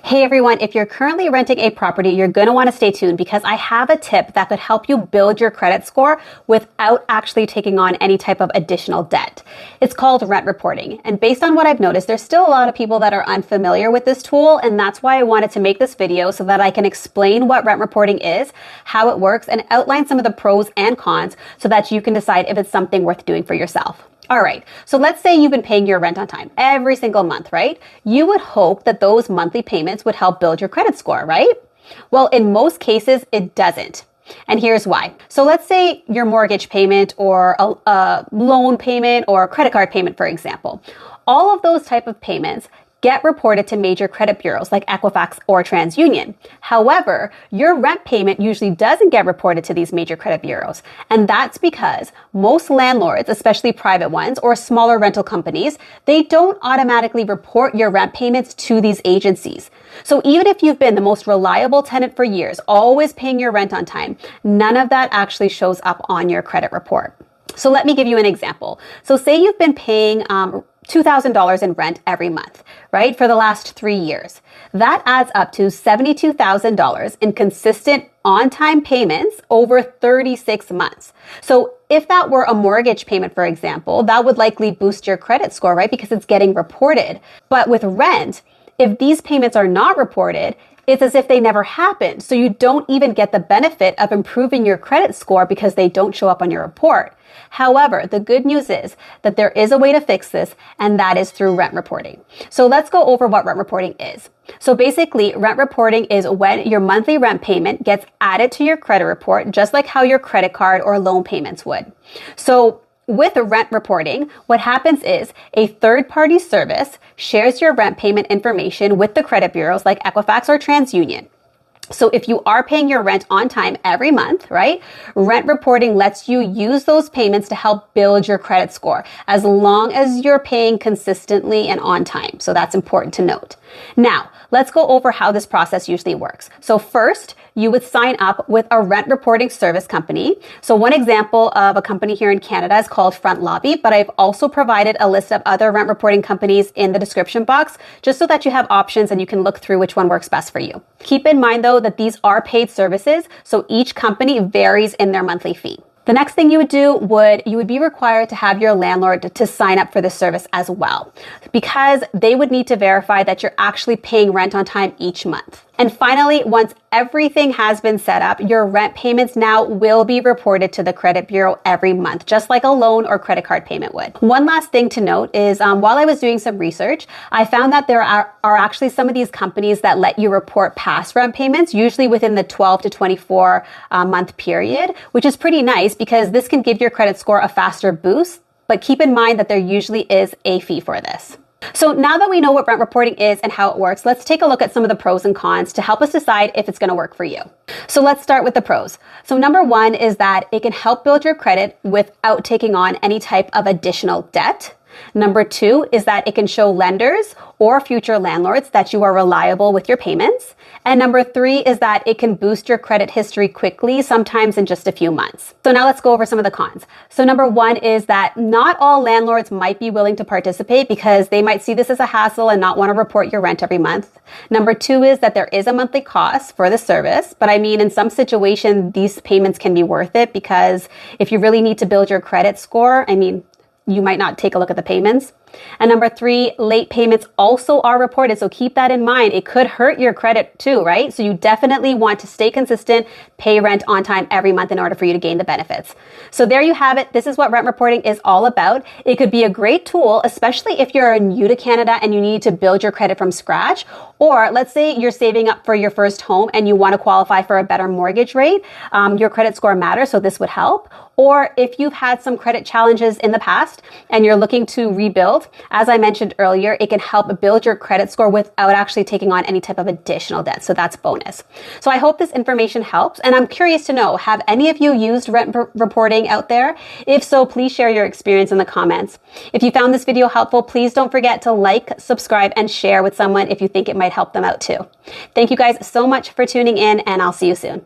Hey everyone, if you're currently renting a property, you're going to want to stay tuned because I have a tip that could help you build your credit score without actually taking on any type of additional debt. It's called rent reporting. And based on what I've noticed, there's still a lot of people that are unfamiliar with this tool. And that's why I wanted to make this video so that I can explain what rent reporting is, how it works, and outline some of the pros and cons so that you can decide if it's something worth doing for yourself. All right, so let's say you've been paying your rent on time every single month, right? You would hope that those monthly payments would help build your credit score, right? Well, in most cases, it doesn't. And here's why. So let's say your mortgage payment or a loan payment or a credit card payment, for example. All of those type of payments get reported to major credit bureaus like Equifax or TransUnion. However, your rent payment usually doesn't get reported to these major credit bureaus. And that's because most landlords, especially private ones or smaller rental companies, they don't automatically report your rent payments to these agencies. So even if you've been the most reliable tenant for years, always paying your rent on time, none of that actually shows up on your credit report. So let me give you an example. So say you've been paying $2,000 in rent every month, right? For the last 3 years. That adds up to $72,000 in consistent on-time payments over 36 months. So if that were a mortgage payment, for example, that would likely boost your credit score, right? Because it's getting reported. But with rent, if these payments are not reported, it's as if they never happened. So you don't even get the benefit of improving your credit score because they don't show up on your report. However, the good news is that there is a way to fix this, and that is through rent reporting. So let's go over what rent reporting is. So basically, rent reporting is when your monthly rent payment gets added to your credit report, just like how your credit card or loan payments would. So with rent reporting, what happens is a third-party service shares your rent payment information with the credit bureaus like Equifax or TransUnion. So if you are paying your rent on time every month, right? Rent reporting lets you use those payments to help build your credit score as long as you're paying consistently and on time. So that's important to note. Now, let's go over how this process usually works. So first, you would sign up with a rent reporting service company. So one example of a company here in Canada is called FrontLobby, but I've also provided a list of other rent reporting companies in the description box, just so that you have options and you can look through which one works best for you. Keep in mind though that these are paid services, so each company varies in their monthly fee. The next thing you would do you would be required to have your landlord to sign up for this service as well, because they would need to verify that you're actually paying rent on time each month. And finally, once everything has been set up, your rent payments now will be reported to the credit bureau every month, just like a loan or credit card payment would. One last thing to note is while I was doing some research, I found that there are actually some of these companies that let you report past rent payments, usually within the 12 to 24 month period, which is pretty nice because this can give your credit score a faster boost. But keep in mind that there usually is a fee for this. So now that we know what rent reporting is and how it works, let's take a look at some of the pros and cons to help us decide if it's going to work for you. So let's start with the pros. So number one is that it can help build your credit without taking on any type of additional debt. Number two is that it can show lenders or future landlords that you are reliable with your payments. And number three is that it can boost your credit history quickly, sometimes in just a few months. So now let's go over some of the cons. So number one is that not all landlords might be willing to participate because they might see this as a hassle and not want to report your rent every month. Number two is that there is a monthly cost for the service, but I mean, in some situations, these payments can be worth it because if you really need to build your credit score, you might not take a look at the payments. And number three, late payments also are reported. So keep that in mind. It could hurt your credit too, right? So you definitely want to stay consistent, pay rent on time every month in order for you to gain the benefits. So there you have it. This is what rent reporting is all about. It could be a great tool, especially if you're new to Canada and you need to build your credit from scratch. Or let's say you're saving up for your first home and you want to qualify for a better mortgage rate. Your credit score matters, so this would help. Or if you've had some credit challenges in the past and you're looking to rebuild, as I mentioned earlier, it can help build your credit score without actually taking on any type of additional debt. So that's bonus. So I hope this information helps. And I'm curious to know, have any of you used rent reporting out there? If so, please share your experience in the comments. If you found this video helpful, please don't forget to like, subscribe, and share with someone if you think it might help them out too. Thank you guys so much for tuning in, and I'll see you soon.